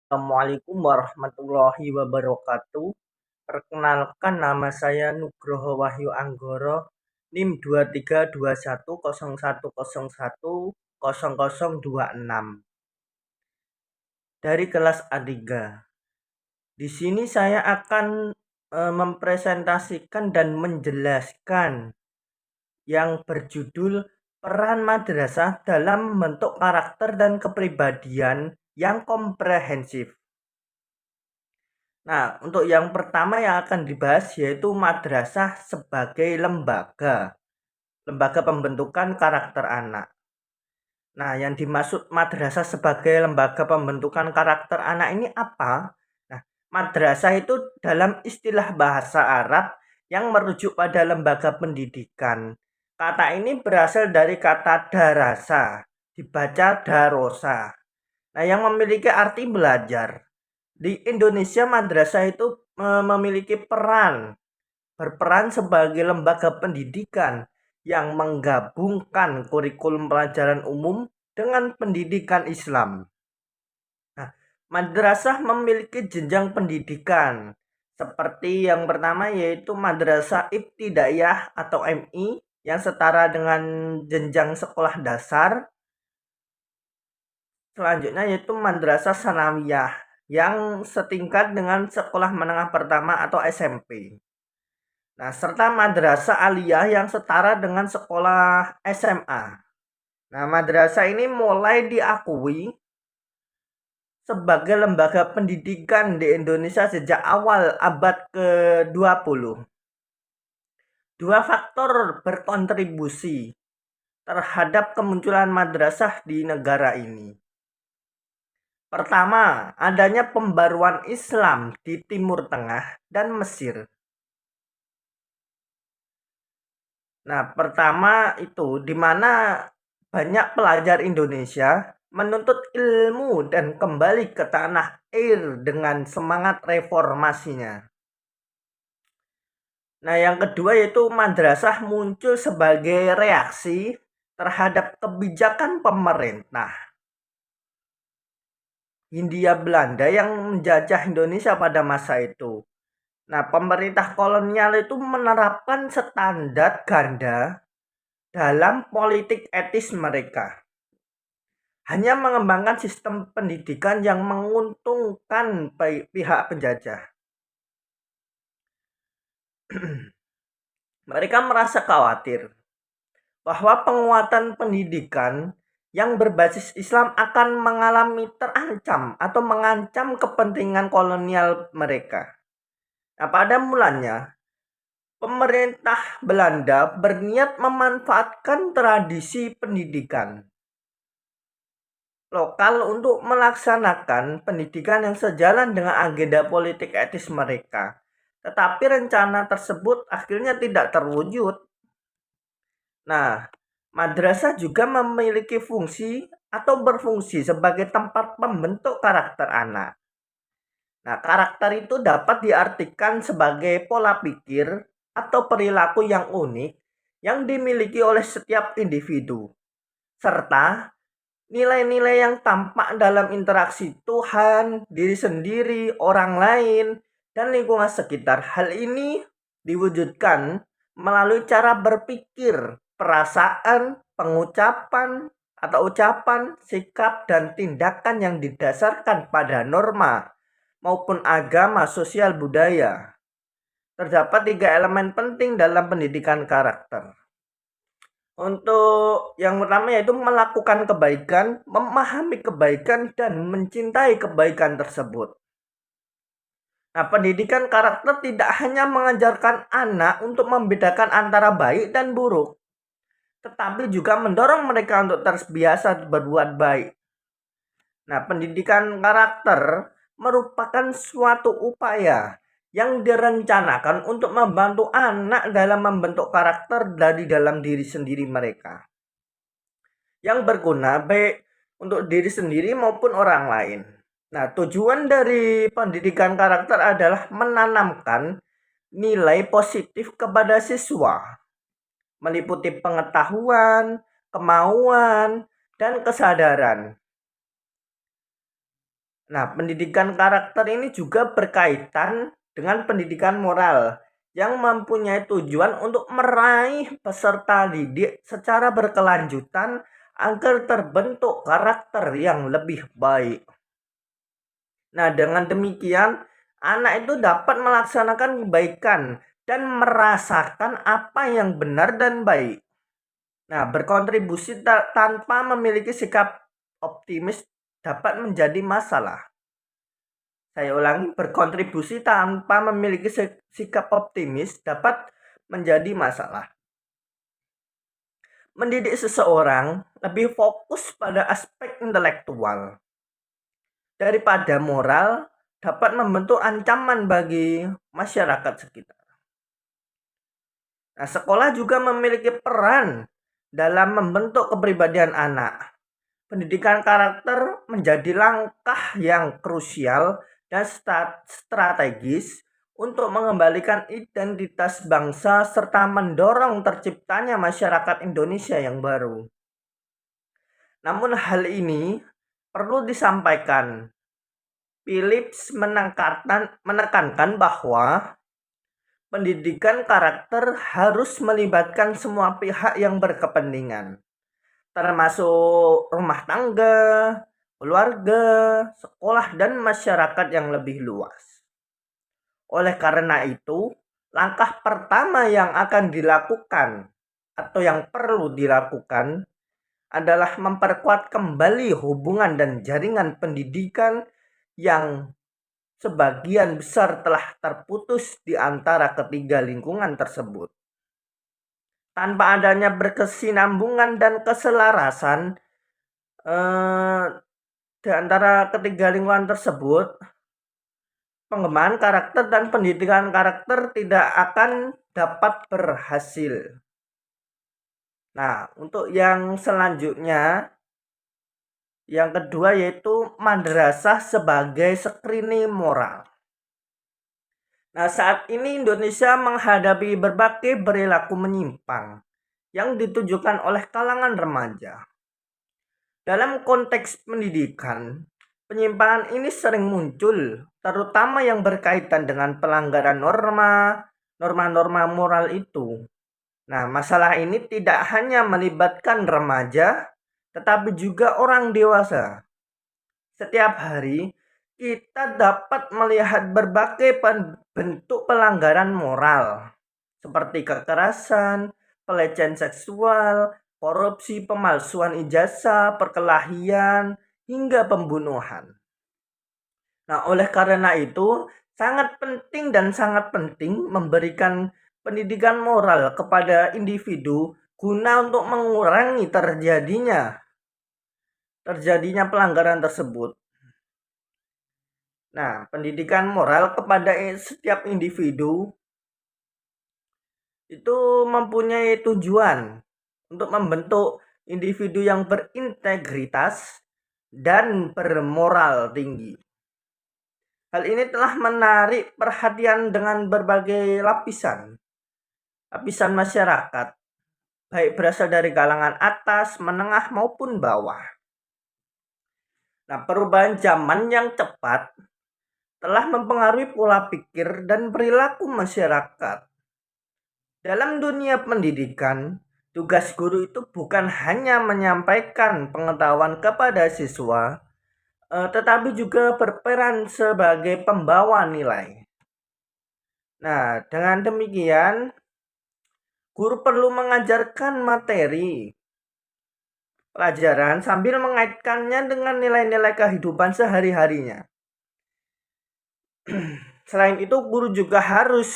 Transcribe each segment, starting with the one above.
Assalamualaikum warahmatullahi wabarakatuh. Perkenalkan nama saya Nugroho Wahyu Anggoro, NIM 232101010026 dari kelas A3. Di sini saya akan mempresentasikan dan menjelaskan yang berjudul peran madrasah dalam membentuk karakter dan kepribadian yang komprehensif. Nah, untuk yang pertama yang akan dibahas yaitu madrasah sebagai lembaga pembentukan karakter anak. Nah, yang dimaksud madrasah sebagai lembaga pembentukan karakter anak ini apa? Nah, madrasah itu dalam istilah bahasa Arab yang merujuk pada lembaga pendidikan. Kata ini berasal dari kata darasa, dibaca darosa. Nah, yang memiliki arti belajar. Di Indonesia madrasah itu memiliki berperan sebagai lembaga pendidikan yang menggabungkan kurikulum pelajaran umum dengan pendidikan Islam. Nah, madrasah memiliki jenjang pendidikan seperti yang pertama yaitu madrasah ibtidaiyah atau MI yang setara dengan jenjang sekolah dasar. Selanjutnya yaitu madrasah sanawiyah yang setingkat dengan sekolah menengah pertama atau SMP. Nah, serta madrasah aliyah yang setara dengan sekolah SMA. Nah, madrasah ini mulai diakui sebagai lembaga pendidikan di Indonesia sejak awal abad ke-20. Dua faktor berkontribusi terhadap kemunculan madrasah di negara ini. Pertama, adanya pembaruan Islam di Timur Tengah dan Mesir. Nah, pertama itu di mana banyak pelajar Indonesia menuntut ilmu dan kembali ke tanah air dengan semangat reformasinya. Nah, yang kedua yaitu madrasah muncul sebagai reaksi terhadap kebijakan pemerintah Hindia Belanda yang menjajah Indonesia pada masa itu. Nah, pemerintah kolonial itu menerapkan standar ganda dalam politik etis mereka. Hanya mengembangkan sistem pendidikan yang menguntungkan pihak penjajah. Mereka merasa khawatir bahwa penguatan pendidikan yang berbasis Islam akan mengalami terancam atau mengancam kepentingan kolonial mereka. Nah, pada mulanya, pemerintah Belanda berniat memanfaatkan tradisi pendidikan lokal untuk melaksanakan pendidikan yang sejalan dengan agenda politik etis mereka. Tetapi rencana tersebut akhirnya tidak terwujud. Nah, madrasah juga memiliki fungsi atau berfungsi sebagai tempat pembentuk karakter anak. Nah, karakter itu dapat diartikan sebagai pola pikir atau perilaku yang unik yang dimiliki oleh setiap individu, serta nilai-nilai yang tampak dalam interaksi Tuhan, diri sendiri, orang lain, dan lingkungan sekitar. Hal ini diwujudkan melalui cara berpikir, perasaan, pengucapan, atau ucapan, sikap, dan tindakan yang didasarkan pada norma maupun agama, sosial, budaya. Terdapat 3 elemen penting dalam pendidikan karakter. Untuk yang pertama yaitu melakukan kebaikan, memahami kebaikan, dan mencintai kebaikan tersebut. Nah, pendidikan karakter tidak hanya mengajarkan anak untuk membedakan antara baik dan buruk, tetapi juga mendorong mereka untuk terbiasa berbuat baik. Nah, pendidikan karakter merupakan suatu upaya yang direncanakan untuk membantu anak dalam membentuk karakter dari dalam diri sendiri mereka, yang berguna baik untuk diri sendiri maupun orang lain. Nah, tujuan dari pendidikan karakter adalah menanamkan nilai positif kepada siswa, meliputi pengetahuan, kemauan, dan kesadaran. Nah, pendidikan karakter ini juga berkaitan dengan pendidikan moral yang mempunyai tujuan untuk meraih peserta didik secara berkelanjutan agar terbentuk karakter yang lebih baik. Nah, dengan demikian, anak itu dapat melaksanakan kebaikan dan merasakan apa yang benar dan baik. Nah, berkontribusi tanpa memiliki sikap optimis dapat menjadi masalah. Saya ulangi, berkontribusi tanpa memiliki sikap optimis dapat menjadi masalah. Mendidik seseorang lebih fokus pada aspek intelektual daripada moral dapat membentuk ancaman bagi masyarakat sekitar. Nah, sekolah juga memiliki peran dalam membentuk kepribadian anak. Pendidikan karakter menjadi langkah yang krusial dan strategis untuk mengembalikan identitas bangsa serta mendorong terciptanya masyarakat Indonesia yang baru. Namun hal ini perlu disampaikan. Phillips menekankan bahwa pendidikan karakter harus melibatkan semua pihak yang berkepentingan, termasuk rumah tangga, keluarga, sekolah, dan masyarakat yang lebih luas. Oleh karena itu, langkah pertama yang akan dilakukan atau yang perlu dilakukan adalah memperkuat kembali hubungan dan jaringan pendidikan yang sebagian besar telah terputus di antara ketiga lingkungan tersebut. Tanpa adanya berkesinambungan dan keselarasan di antara ketiga lingkungan tersebut, pengembangan karakter dan pendidikan karakter tidak akan dapat berhasil. Nah, untuk yang selanjutnya, yang kedua yaitu madrasah sebagai screening moral. Nah, saat ini Indonesia menghadapi berbagai perilaku menyimpang yang ditujukan oleh kalangan remaja. Dalam konteks pendidikan, penyimpangan ini sering muncul, terutama yang berkaitan dengan pelanggaran norma-norma moral itu. Nah, masalah ini tidak hanya melibatkan remaja, tetapi juga orang dewasa. Setiap hari, kita dapat melihat berbagai bentuk pelanggaran moral, seperti kekerasan, pelecehan seksual, korupsi, pemalsuan ijazah, perkelahian, hingga pembunuhan. Nah, oleh karena itu, sangat penting memberikan pendidikan moral kepada individu guna untuk mengurangi terjadinya pelanggaran tersebut. Nah, pendidikan moral kepada setiap individu itu mempunyai tujuan untuk membentuk individu yang berintegritas dan bermoral tinggi. Hal ini telah menarik perhatian dengan berbagai lapisan masyarakat, baik berasal dari kalangan atas, menengah, maupun bawah. Nah, perubahan zaman yang cepat telah mempengaruhi pola pikir dan perilaku masyarakat. Dalam dunia pendidikan, tugas guru itu bukan hanya menyampaikan pengetahuan kepada siswa, tetapi juga berperan sebagai pembawa nilai. Nah, dengan demikian, guru perlu mengajarkan materi pelajaran sambil mengaitkannya dengan nilai-nilai kehidupan sehari-harinya. Selain itu, guru juga harus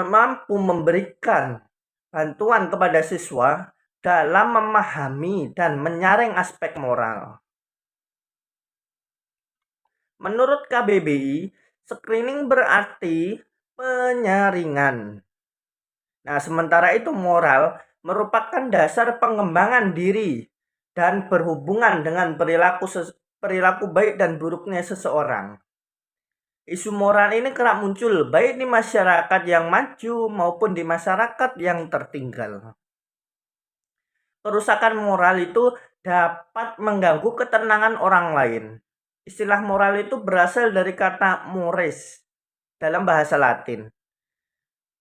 mampu memberikan bantuan kepada siswa dalam memahami dan menyaring aspek moral. Menurut KBBI, screening berarti penyaringan. Nah, sementara itu moral merupakan dasar pengembangan diri dan berhubungan dengan perilaku baik dan buruknya seseorang. Isu moral ini kerap muncul baik di masyarakat yang maju maupun di masyarakat yang tertinggal. Kerusakan moral itu dapat mengganggu ketenangan orang lain, Istilah moral itu berasal dari kata mores dalam bahasa Latin,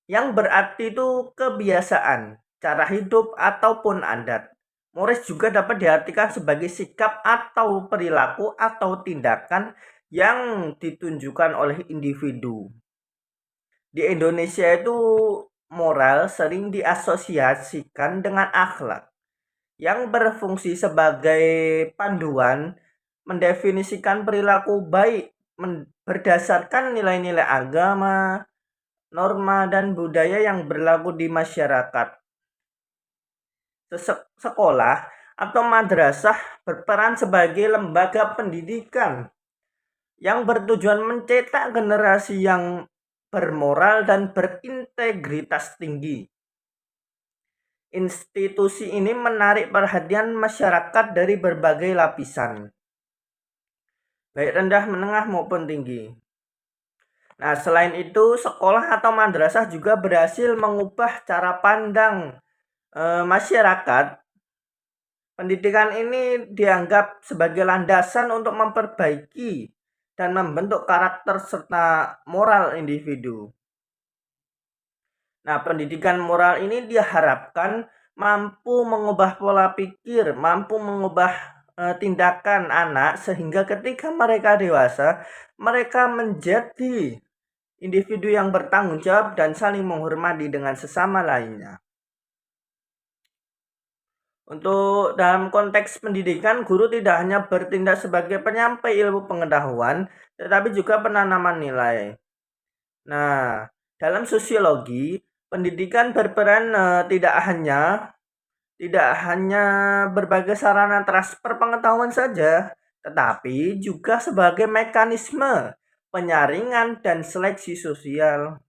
yang berarti itu kebiasaan, cara hidup, ataupun adat. Mores juga dapat diartikan sebagai sikap atau perilaku atau tindakan yang ditunjukkan oleh individu. Di Indonesia itu moral sering diasosiasikan dengan akhlak yang berfungsi sebagai panduan mendefinisikan perilaku baik berdasarkan nilai-nilai agama, norma, dan budaya yang berlaku di masyarakat. Sekolah atau madrasah berperan sebagai lembaga pendidikan yang bertujuan mencetak generasi yang bermoral dan berintegritas tinggi. Institusi ini menarik perhatian masyarakat dari berbagai lapisan, baik rendah, menengah, maupun tinggi. Nah, selain itu, sekolah atau madrasah juga berhasil mengubah cara pandang masyarakat. Pendidikan ini dianggap sebagai landasan untuk memperbaiki dan membentuk karakter serta moral individu. Nah, pendidikan moral ini diharapkan mampu mengubah pola pikir, mampu mengubah tindakan anak sehingga ketika mereka dewasa, mereka menjadi individu yang bertanggung jawab dan saling menghormati dengan sesama lainnya. Untuk dalam konteks pendidikan, guru tidak hanya bertindak sebagai penyampai ilmu pengetahuan, tetapi juga penanaman nilai. Nah, dalam sosiologi, pendidikan berperan tidak hanya berbagai sarana transfer pengetahuan saja, tetapi juga sebagai mekanisme penyaringan dan seleksi sosial.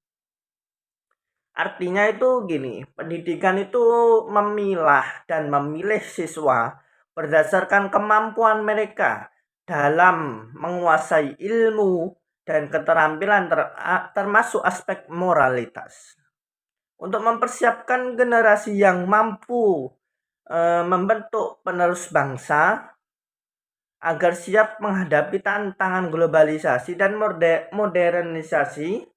Artinya itu gini, pendidikan itu memilah dan memilih siswa berdasarkan kemampuan mereka dalam menguasai ilmu dan keterampilan termasuk aspek moralitas. Untuk mempersiapkan generasi yang mampu membentuk penerus bangsa agar siap menghadapi tantangan globalisasi dan modernisasi,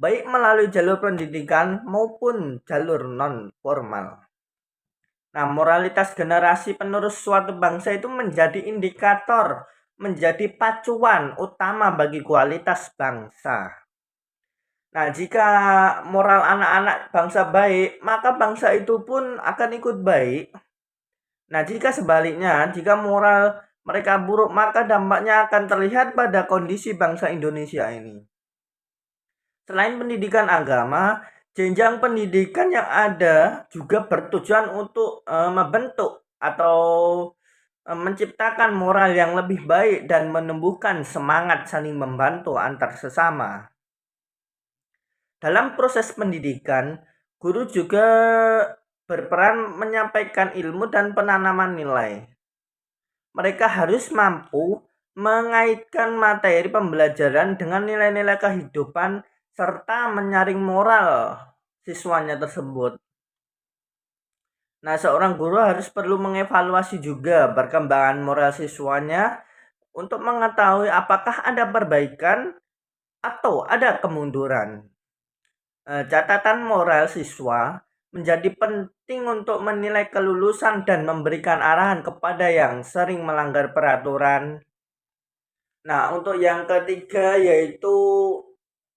baik melalui jalur pendidikan maupun jalur non-formal. Nah, moralitas generasi penerus suatu bangsa itu menjadi indikator, menjadi pacuan utama bagi kualitas bangsa. Nah, jika moral anak-anak bangsa baik, maka bangsa itu pun akan ikut baik. Nah, jika sebaliknya, jika moral mereka buruk, maka dampaknya akan terlihat pada kondisi bangsa Indonesia ini. Selain pendidikan agama, jenjang pendidikan yang ada juga bertujuan untuk membentuk atau menciptakan moral yang lebih baik dan menumbuhkan semangat saling membantu antar sesama. Dalam proses pendidikan, guru juga berperan menyampaikan ilmu dan penanaman nilai. Mereka harus mampu mengaitkan materi pembelajaran dengan nilai-nilai kehidupan serta menyaring moral siswanya tersebut. Nah, seorang guru harus perlu mengevaluasi juga perkembangan moral siswanya untuk mengetahui apakah ada perbaikan atau ada kemunduran. Catatan moral siswa menjadi penting untuk menilai kelulusan dan memberikan arahan kepada yang sering melanggar peraturan. Nah, untuk yang ketiga yaitu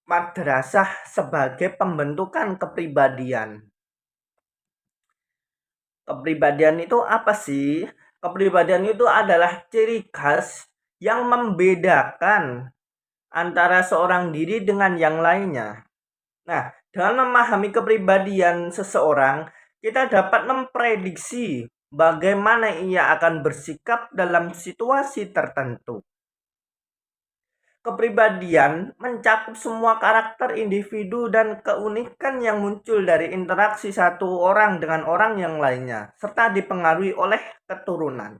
madrasah sebagai pembentukan kepribadian. Kepribadian itu apa sih? Kepribadian itu adalah ciri khas yang membedakan antara seorang diri dengan yang lainnya. Nah, dengan memahami kepribadian seseorang, kita dapat memprediksi bagaimana ia akan bersikap dalam situasi tertentu. Kepribadian mencakup semua karakter individu dan keunikan yang muncul dari interaksi satu orang dengan orang yang lainnya, serta dipengaruhi oleh keturunan.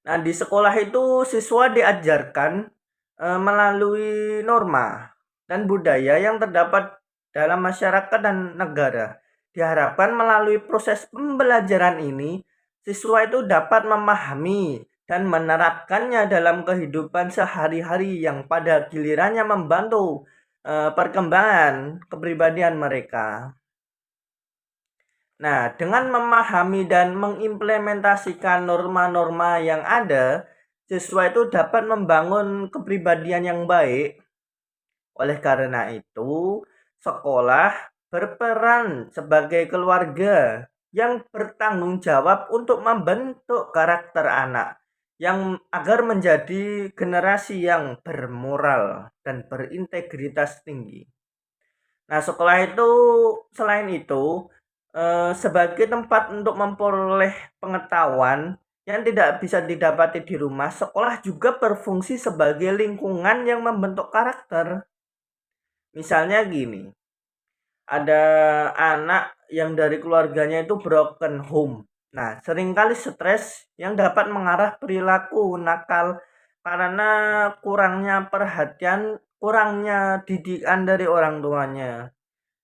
Nah, di sekolah itu siswa diajarkan melalui norma dan budaya yang terdapat dalam masyarakat dan negara. Diharapkan melalui proses pembelajaran ini, siswa itu dapat memahami dan menerapkannya dalam kehidupan sehari-hari yang pada gilirannya membantu perkembangan kepribadian mereka. Nah, dengan memahami dan mengimplementasikan norma-norma yang ada, siswa itu dapat membangun kepribadian yang baik. Oleh karena itu, sekolah berperan sebagai keluarga yang bertanggung jawab untuk membentuk karakter anak yang agar menjadi generasi yang bermoral dan berintegritas tinggi. Nah, sekolah itu selain itu sebagai tempat untuk memperoleh pengetahuan yang tidak bisa didapati di rumah, sekolah juga berfungsi sebagai lingkungan yang membentuk karakter. Misalnya gini, ada anak yang dari keluarganya itu broken home. Nah, seringkali stres yang dapat mengarah perilaku nakal karena kurangnya perhatian, kurangnya didikan dari orang tuanya.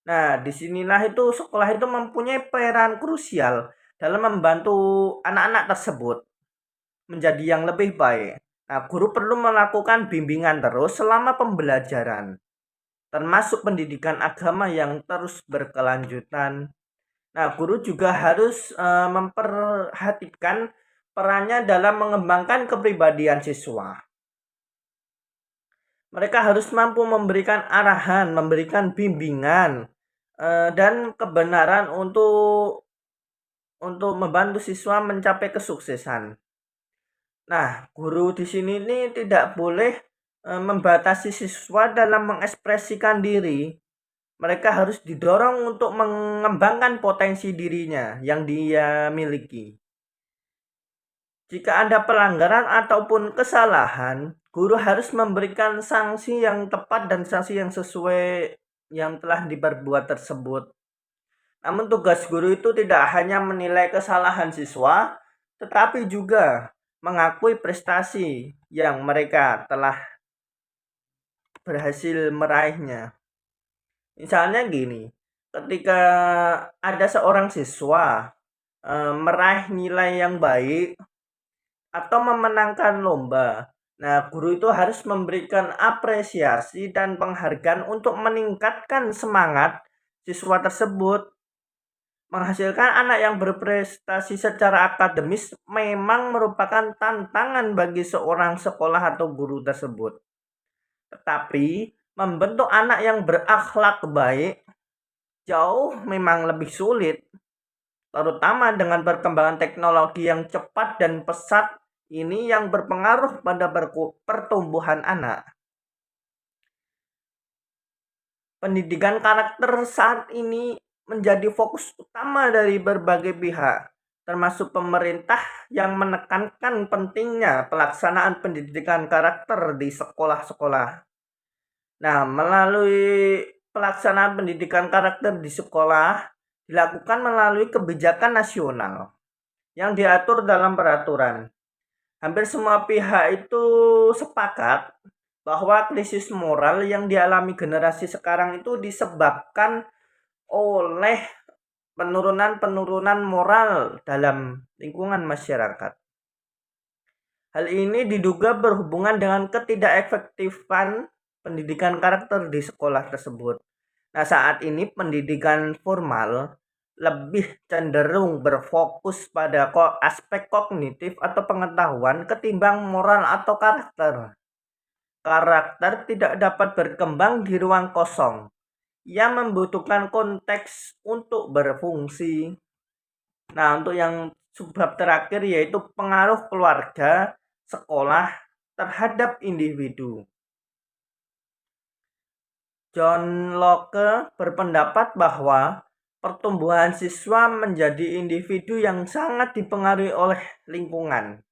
Nah, disinilah itu sekolah itu mempunyai peran krusial dalam membantu anak-anak tersebut menjadi yang lebih baik. Nah, guru perlu melakukan bimbingan terus selama pembelajaran, termasuk pendidikan agama yang terus berkelanjutan. Nah, guru juga harus memperhatikan perannya dalam mengembangkan kepribadian siswa. Mereka harus mampu memberikan arahan, memberikan bimbingan, dan kebenaran untuk membantu siswa mencapai kesuksesan. Nah, guru di sini ini tidak boleh membatasi siswa dalam mengekspresikan diri. Mereka harus didorong untuk mengembangkan potensi dirinya yang dia miliki. Jika ada pelanggaran ataupun kesalahan, guru harus memberikan sanksi yang tepat dan sanksi yang sesuai yang telah diperbuat tersebut. Namun tugas guru itu tidak hanya menilai kesalahan siswa, tetapi juga mengakui prestasi yang mereka telah berhasil meraihnya. Misalnya gini, ketika ada seorang siswa meraih nilai yang baik atau memenangkan lomba, nah guru itu harus memberikan apresiasi dan penghargaan untuk meningkatkan semangat siswa tersebut. Menghasilkan anak yang berprestasi secara akademis memang merupakan tantangan bagi seorang sekolah atau guru tersebut. Tetapi membentuk anak yang berakhlak baik jauh memang lebih sulit, terutama dengan perkembangan teknologi yang cepat dan pesat ini yang berpengaruh pada pertumbuhan anak. Pendidikan karakter saat ini menjadi fokus utama dari berbagai pihak, termasuk pemerintah yang menekankan pentingnya pelaksanaan pendidikan karakter di sekolah-sekolah. Nah, melalui pelaksanaan pendidikan karakter di sekolah dilakukan melalui kebijakan nasional yang diatur dalam peraturan. Hampir semua pihak itu sepakat bahwa krisis moral yang dialami generasi sekarang itu disebabkan oleh penurunan moral dalam lingkungan masyarakat. Hal ini diduga berhubungan dengan ketidakefektifan pendidikan karakter di sekolah tersebut. Nah, saat ini pendidikan formal lebih cenderung berfokus pada aspek kognitif atau pengetahuan ketimbang moral atau karakter. Karakter tidak dapat berkembang di ruang kosong. Ia membutuhkan konteks untuk berfungsi. Nah, untuk yang sebab terakhir yaitu pengaruh keluarga, sekolah terhadap individu. John Locke berpendapat bahwa pertumbuhan siswa menjadi individu yang sangat dipengaruhi oleh lingkungan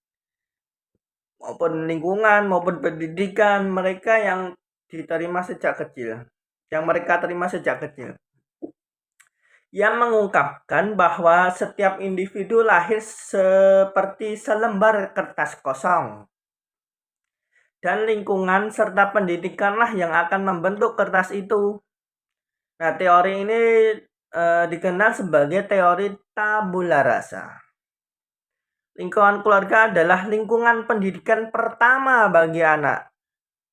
maupun pendidikan mereka yang mereka terima sejak kecil. Ia mengungkapkan bahwa setiap individu lahir seperti selembar kertas kosong. Dan lingkungan serta pendidikanlah yang akan membentuk kertas itu. Nah, teori ini dikenal sebagai teori tabula rasa. Lingkungan keluarga adalah lingkungan pendidikan pertama bagi anak.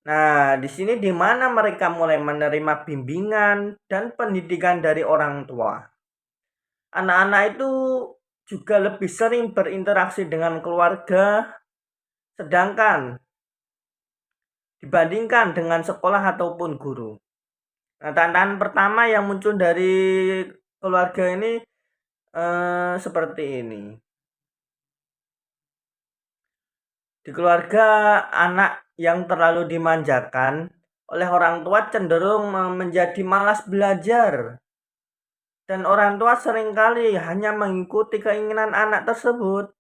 Nah, di sini di mana mereka mulai menerima bimbingan dan pendidikan dari orang tua. Anak-anak itu juga lebih sering berinteraksi dengan keluarga, sedangkan dibandingkan dengan sekolah ataupun guru. Nah, tantangan pertama yang muncul dari keluarga ini seperti ini. Di keluarga, anak yang terlalu dimanjakan oleh orang tua cenderung menjadi malas belajar. Dan orang tua seringkali hanya mengikuti keinginan anak tersebut.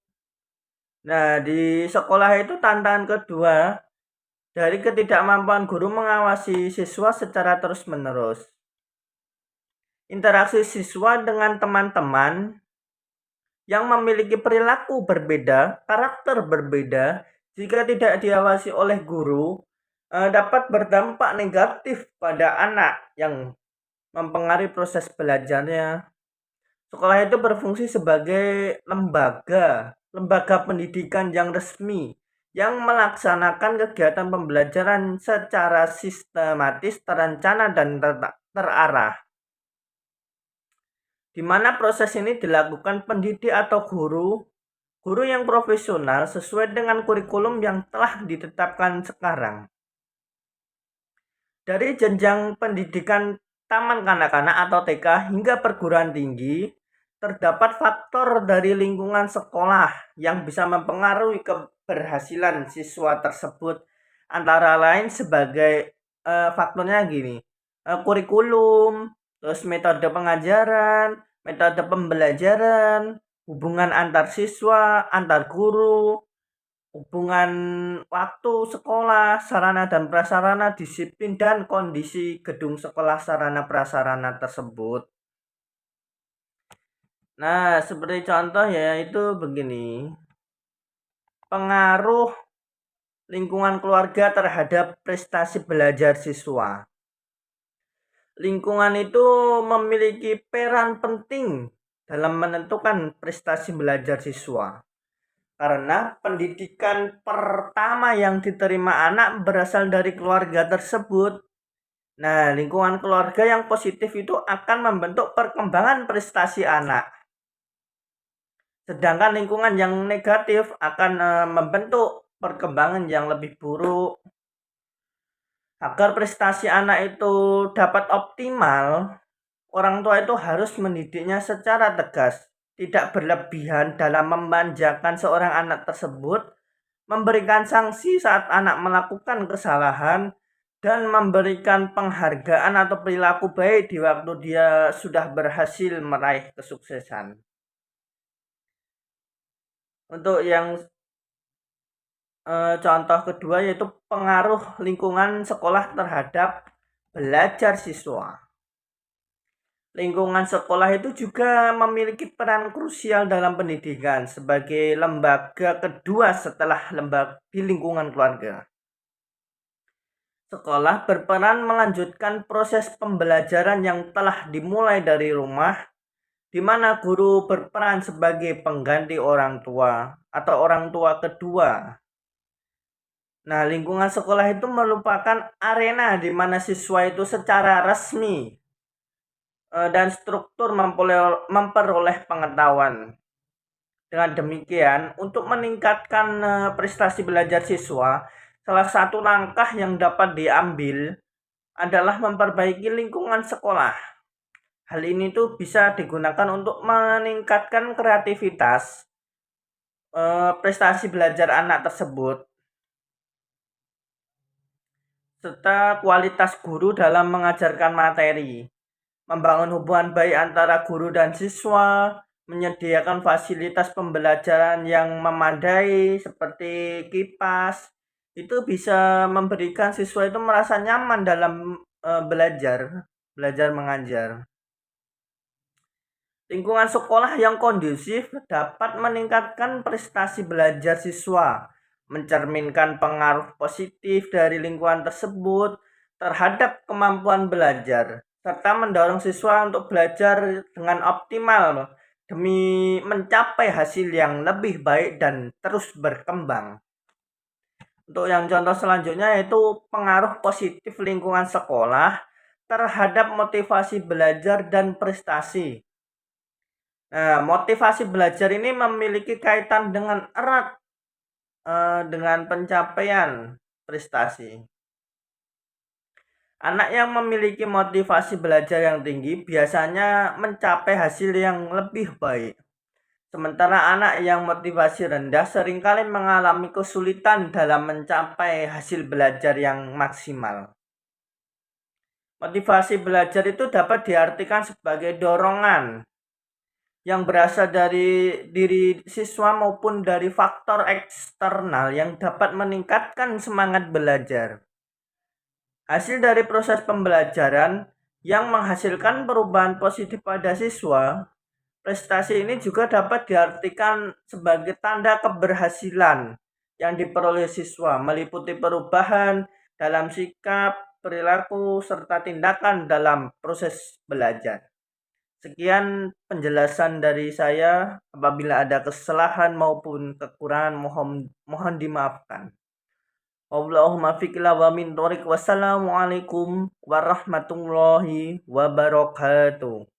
Nah, di sekolah itu tantangan kedua dari ketidakmampuan guru mengawasi siswa secara terus-menerus. Interaksi siswa dengan teman-teman yang memiliki perilaku berbeda, karakter berbeda, jika tidak diawasi oleh guru, dapat berdampak negatif pada anak yang mempengaruhi proses belajarnya. Sekolah itu berfungsi sebagai lembaga pendidikan yang resmi yang melaksanakan kegiatan pembelajaran secara sistematis, terencana, dan terarah. Di mana proses ini dilakukan pendidik atau guru yang profesional sesuai dengan kurikulum yang telah ditetapkan sekarang. Dari jenjang pendidikan taman kanak-kanak atau TK hingga perguruan tinggi, terdapat faktor dari lingkungan sekolah yang bisa mempengaruhi keberhasilan siswa tersebut. Antara lain sebagai faktornya gini, kurikulum, terus metode pengajaran, metode pembelajaran, hubungan antar siswa, antar guru, hubungan waktu sekolah, sarana dan prasarana, disiplin, dan kondisi gedung sekolah sarana prasarana tersebut. Nah, seperti contoh yaitu begini. Pengaruh lingkungan keluarga terhadap prestasi belajar siswa. Lingkungan itu memiliki peran penting dalam menentukan prestasi belajar siswa. Karena pendidikan pertama yang diterima anak berasal dari keluarga tersebut. Nah, lingkungan keluarga yang positif itu akan membentuk perkembangan prestasi anak. Sedangkan lingkungan yang negatif akan membentuk perkembangan yang lebih buruk. Agar prestasi anak itu dapat optimal, orang tua itu harus mendidiknya secara tegas, tidak berlebihan dalam memanjakan seorang anak tersebut, memberikan sanksi saat anak melakukan kesalahan, dan memberikan penghargaan atau perilaku baik di waktu dia sudah berhasil meraih kesuksesan. Untuk yang contoh kedua yaitu pengaruh lingkungan sekolah terhadap belajar siswa. Lingkungan sekolah itu juga memiliki peran krusial dalam pendidikan sebagai lembaga kedua setelah lembaga di lingkungan keluarga. Sekolah berperan melanjutkan proses pembelajaran yang telah dimulai dari rumah, di mana guru berperan sebagai pengganti orang tua atau orang tua kedua. Nah, lingkungan sekolah itu merupakan arena di mana siswa itu secara resmi dan struktur memperoleh pengetahuan. Dengan demikian, untuk meningkatkan prestasi belajar siswa, salah satu langkah yang dapat diambil adalah memperbaiki lingkungan sekolah. Hal ini tuh bisa digunakan untuk meningkatkan kreativitas prestasi belajar anak tersebut, serta kualitas guru dalam mengajarkan materi, membangun hubungan baik antara guru dan siswa, menyediakan fasilitas pembelajaran yang memadai seperti kipas, itu bisa memberikan siswa itu merasa nyaman dalam belajar mengajar. Lingkungan sekolah yang kondusif dapat meningkatkan prestasi belajar siswa, mencerminkan pengaruh positif dari lingkungan tersebut terhadap kemampuan belajar, serta mendorong siswa untuk belajar dengan optimal demi mencapai hasil yang lebih baik dan terus berkembang. Untuk yang contoh selanjutnya yaitu pengaruh positif lingkungan sekolah terhadap motivasi belajar dan prestasi. Nah, motivasi belajar ini memiliki kaitan dengan erat dengan pencapaian prestasi. Anak yang memiliki motivasi belajar yang tinggi biasanya mencapai hasil yang lebih baik. Sementara anak yang motivasi rendah seringkali mengalami kesulitan dalam mencapai hasil belajar yang maksimal. Motivasi belajar itu dapat diartikan sebagai dorongan yang berasal dari diri siswa maupun dari faktor eksternal yang dapat meningkatkan semangat belajar. Hasil dari proses pembelajaran yang menghasilkan perubahan positif pada siswa, prestasi ini juga dapat diartikan sebagai tanda keberhasilan yang diperoleh siswa, meliputi perubahan dalam sikap, perilaku, serta tindakan dalam proses belajar. Sekian penjelasan dari saya. Apabila ada kesalahan maupun kekurangan mohon dimaafkan. Allahumma fiqla wa min thorik. Wassalamualaikum warahmatullahi wabarakatuh.